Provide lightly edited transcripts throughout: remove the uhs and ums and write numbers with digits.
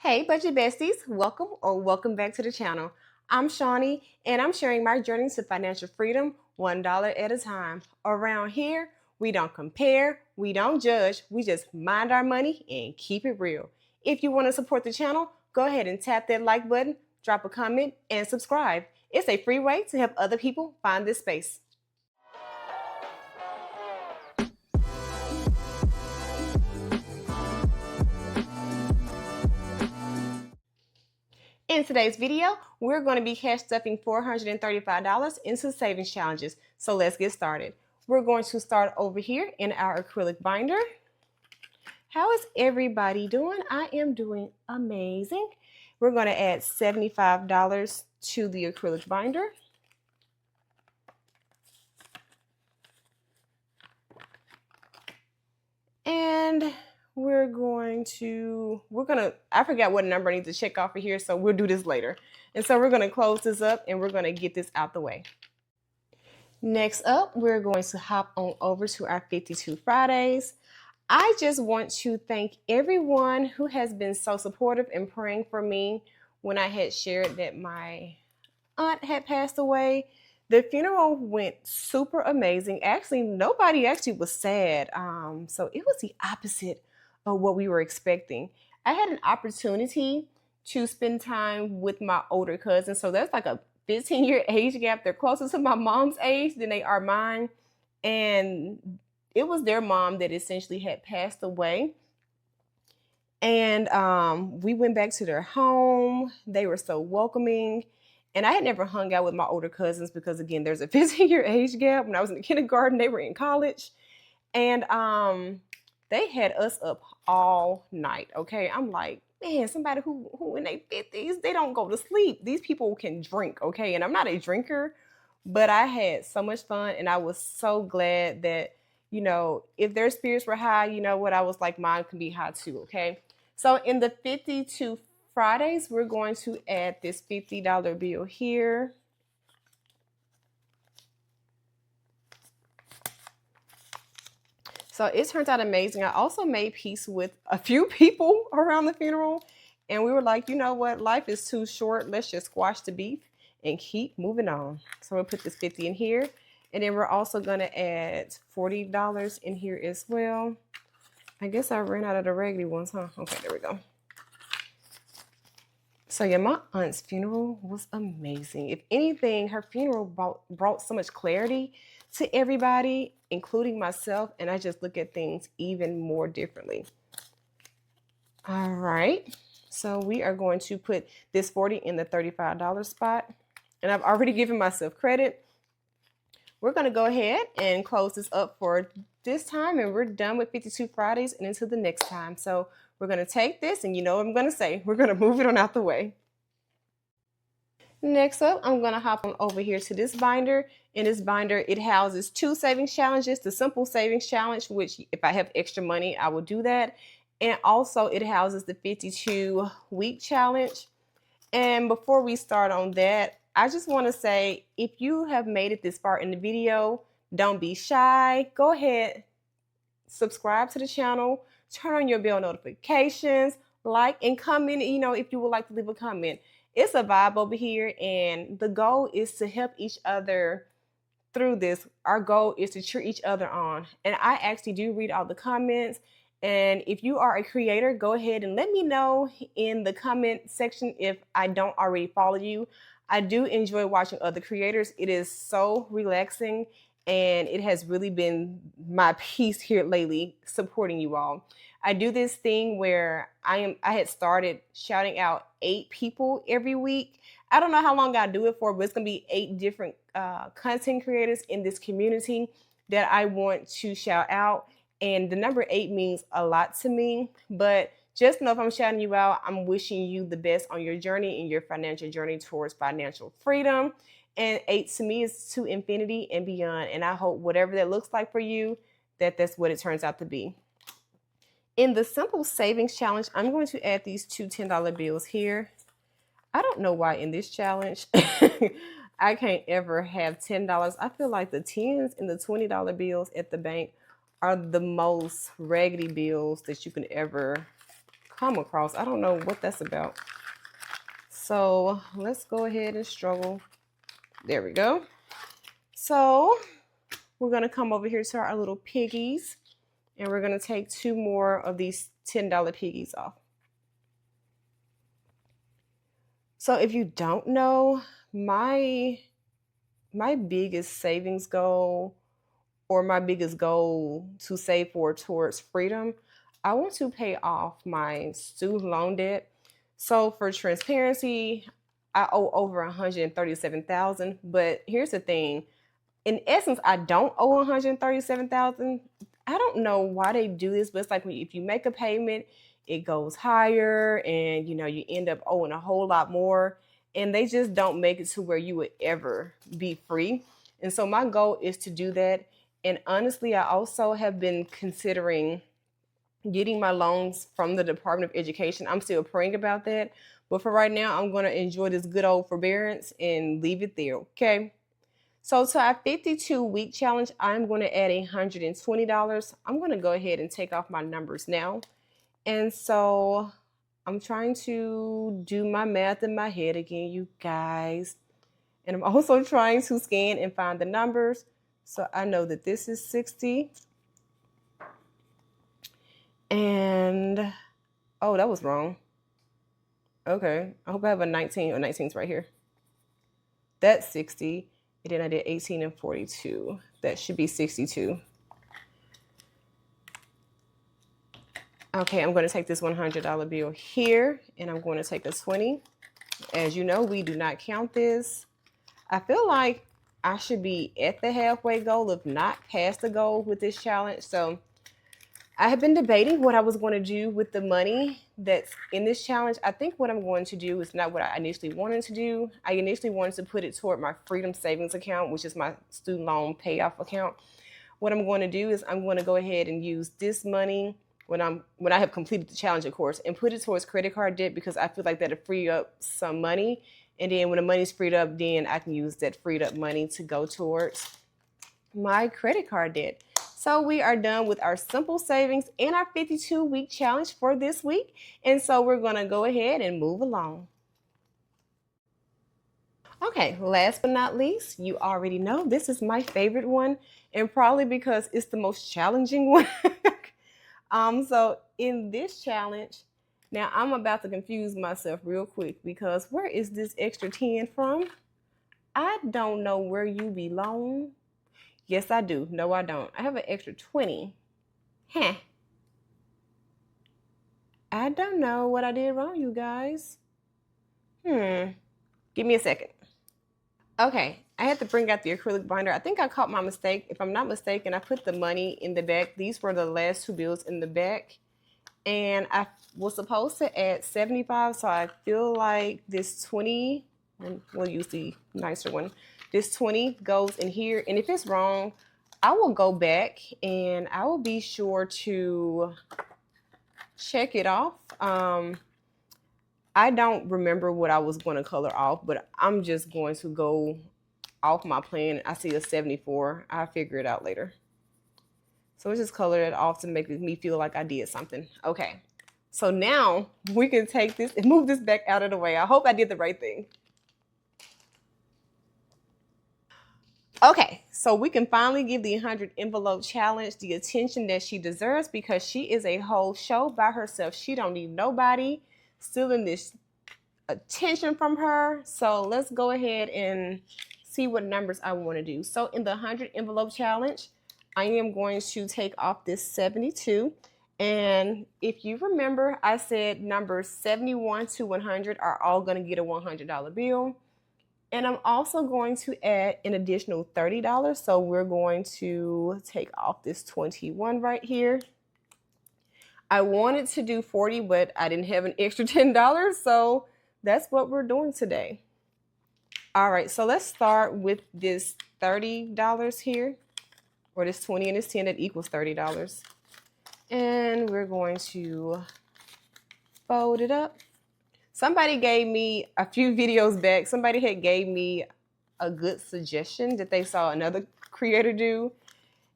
Hey, budget besties, welcome back to the channel. I'm Shawnee, and I'm sharing my journey to financial freedom $1 at a time. Around here, we don't compare, we don't judge, we just mind our money and keep it real. If you want to support the channel, go ahead and tap that like button, drop a comment, and subscribe. It's a free way to help other people find this space. In today's video, we're going to be cash stuffing $435 into savings challenges. So let's get started. We're going to start over here in our acrylic binder. How is everybody doing? I am doing amazing. We're going to add $75 to the acrylic binder. And I forgot what number I need to check off of here, so we'll do this later. And so we're going to close this up and we're going to get this out the way. Next up, we're going to hop on over to our 52 Fridays. I just want to thank everyone who has been so supportive and praying for me when I had shared that my aunt had passed away. The funeral went super amazing. Actually, nobody was sad. So it was the opposite of what we were expecting. I had an opportunity to spend time with my older cousins. So that's like a 15-year age gap. They're closer to my mom's age than they are mine. And it was their mom that essentially had passed away. And we went back to their home. They were so welcoming. And I had never hung out with my older cousins because, again, there's a 15-year age gap. When I was in kindergarten, they were in college. And they had us up all night, okay? I'm like, man, somebody who in their 50s, they don't go to sleep. These people can drink, okay? And I'm not a drinker, but I had so much fun. And I was so glad that, if their spirits were high, you know what? I was like, mine can be high too, okay? So in the 52 Fridays, we're going to add this $50 bill here. So it turns out amazing. I also made peace with a few people around the funeral. And we were like, you know what? Life is too short. Let's just squash the beef and keep moving on. So we'll put this 50 in here. And then we're also going to add $40 in here as well. I guess I ran out of the regular ones, huh? Okay, there we go. So yeah, my aunt's funeral was amazing. If anything, her funeral brought so much clarity to everybody, including myself, and I just look at things even more differently. All right, so we are going to put this 40 in the $35 spot, and I've already given myself credit. We're going to go ahead and close this up for this time, and we're done with 52 Fridays and until the next time. So we're going to take this, and you know what I'm going to say. We're going to move it on out the way. Next up, I'm going to hop on over here to this binder. In this binder, it houses 2 savings challenges. The simple savings challenge, which if I have extra money, I will do that. And also it houses the 52-week challenge. And before we start on that, I just want to say, if you have made it this far in the video, don't be shy. Go ahead, subscribe to the channel, turn on your bell notifications, like and comment, if you would like to leave a comment. It's a vibe over here, and the goal is to help each other through this. Our goal is to cheer each other on. And I actually do read all the comments. And if you are a creator, go ahead and let me know in the comment section if I don't already follow you. I do enjoy watching other creators. It is so relaxing, and it has really been my peace here lately, supporting you all. I do this thing where I had started shouting out 8 people every week. I don't know how long I do it for, but it's gonna be 8 different content creators in this community that I want to shout out. And the number 8 means a lot to me, but just know if I'm shouting you out, I'm wishing you the best on your journey and your financial journey towards financial freedom. And 8 to me is to infinity and beyond. And I hope whatever that looks like for you, that's what it turns out to be. In the simple savings challenge, I'm going to add these 2 $10 bills here. I don't know why in this challenge, I can't ever have $10. I feel like the 10s and the $20 bills at the bank are the most raggedy bills that you can ever come across. I don't know what that's about. So let's go ahead and struggle. There we go. So we're going to come over here to our little piggies, and we're going to take 2 more of these $10 piggies off. So if you don't know, my biggest savings goal, or my biggest goal to save for towards freedom, I want to pay off my student loan debt. So for transparency, I owe over $137,000. But here's the thing: in essence, I don't owe $137,000. I don't know why they do this, but it's like if you make a payment, it goes higher, and you end up owing a whole lot more, and they just don't make it to where you would ever be free. And so my goal is to do that. And honestly, I also have been considering getting my loans from the Department of Education. I'm still praying about that, but for right now, I'm going to enjoy this good old forbearance and leave it there. Okay. So to our 52-week challenge, I'm going to add $120. I'm going to go ahead and take off my numbers now. And so I'm trying to do my math in my head again, you guys. And I'm also trying to scan and find the numbers. So I know that this is 60. And, oh, that was wrong. Okay, I hope I have a 19. Oh, 19's right here. That's 60. And then I did 18 and 42. That should be 62. Okay, I'm going to take this $100 bill here, and I'm going to take a 20. As you know, we do not count this. I feel like I should be at the halfway goal, if not past the goal with this challenge. So I have been debating what I was going to do with the money that's in this challenge. I think what I'm going to do is not what I initially wanted to do. I initially wanted to put it toward my Freedom Savings account, which is my student loan payoff account. What I'm going to do is I'm going to go ahead and use this money when I have completed the challenge, of course, and put it towards credit card debt, because I feel like that'll free up some money. And then when the money's freed up, then I can use that freed up money to go towards my credit card debt. So we are done with our simple savings and our 52-week challenge for this week. And so we're going to go ahead and move along. Okay, last but not least, you already know this is my favorite one, and probably because it's the most challenging one. So in this challenge, now I'm about to confuse myself real quick, because where is this extra 10 from? I don't know where you belong. Yes, I do. No, I don't. I have an extra 20. Huh. I don't know what I did wrong, you guys. Give me a second. Okay, I had to bring out the acrylic binder. I think I caught my mistake. If I'm not mistaken, I put the money in the back. These were the last 2 bills in the back. And I was supposed to add 75, so I feel like this 20, and we'll use the nicer one, this 20 goes in here. And if it's wrong, I will go back and I will be sure to check it off. I don't remember what I was going to color off, but I'm just going to go off my plan. I see a 74. I'll figure it out later. So let's just color it off to make me feel like I did something. Okay, so now we can take this and move this back out of the way. I hope I did the right thing. Okay, so we can finally give the 100 envelope challenge the attention that she deserves, because she is a whole show by herself. She don't need nobody stealing this attention from her. So let's go ahead and see what numbers I want to do. So in the 100 envelope challenge, I am going to take off this 72. And if you remember, I said numbers 71 to 100 are all going to get a $100 bill. And I'm also going to add an additional $30. So we're going to take off this 21 right here. I wanted to do 40, but I didn't have an extra $10. So that's what we're doing today. All right, so let's start with this $30 here, or this 20 and this 10, that equals $30. And we're going to fold it up. Somebody gave me a few videos back, somebody had gave me a good suggestion that they saw another creator do.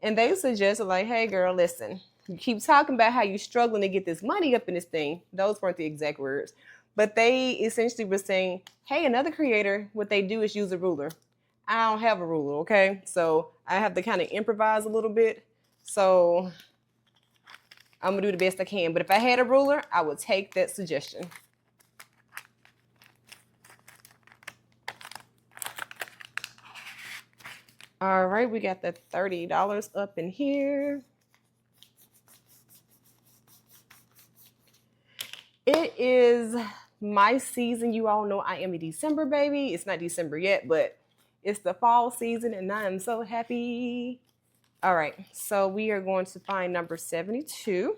And they suggested, like, hey girl, listen, You keep talking about how you're struggling to get this money up in this thing. Those weren't the exact words. But they essentially were saying, hey, another creator, what they do is use a ruler. I don't have a ruler, okay? So I have to kind of improvise a little bit. So I'm gonna do the best I can. But if I had a ruler, I would take that suggestion. All right, we got the $30 up in here. It is my season. You all know I am a December baby. It's not December yet, but it's the fall season and I am so happy. All right, so we are going to find number 72.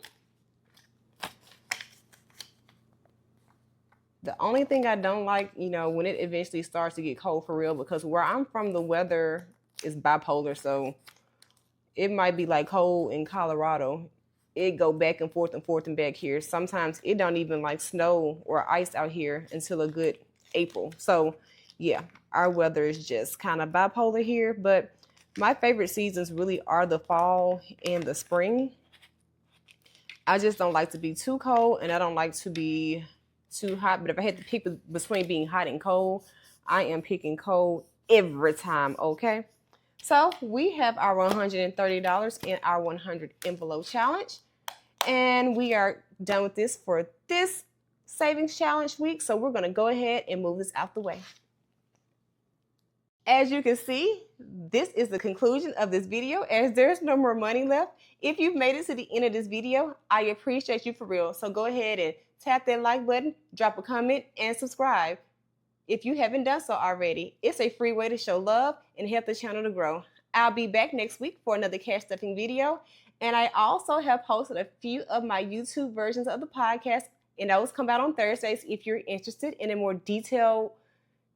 The only thing I don't like, you know, when it eventually starts to get cold for real, because where I'm from, the weather is bipolar. So it might be like cold in Colorado. It go back and forth and back here. Sometimes it don't even like snow or ice out here until a good April. So yeah, our weather is just kind of bipolar here. But my favorite seasons really are the fall and the spring. I just don't like to be too cold and I don't like to be too hot. But if I had to pick between being hot and cold, I am picking cold every time, okay? So we have our $130 in our 100 envelope challenge. And we are done with this for this savings challenge week. So we're gonna go ahead and move this out the way. As you can see, this is the conclusion of this video as there's no more money left. If you've made it to the end of this video, I appreciate you for real. So go ahead and tap that like button, drop a comment, and subscribe. If you haven't done so already, it's a free way to show love and help the channel to grow. I'll be back next week for another cash stuffing video. And I also have posted a few of my YouTube versions of the podcast, and those come out on Thursdays if you're interested in a more detailed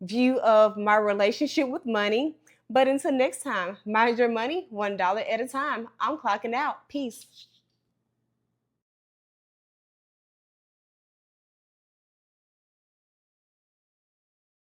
view of my relationship with money. But until next time, mind your money $1 at a time. I'm clocking out. Peace.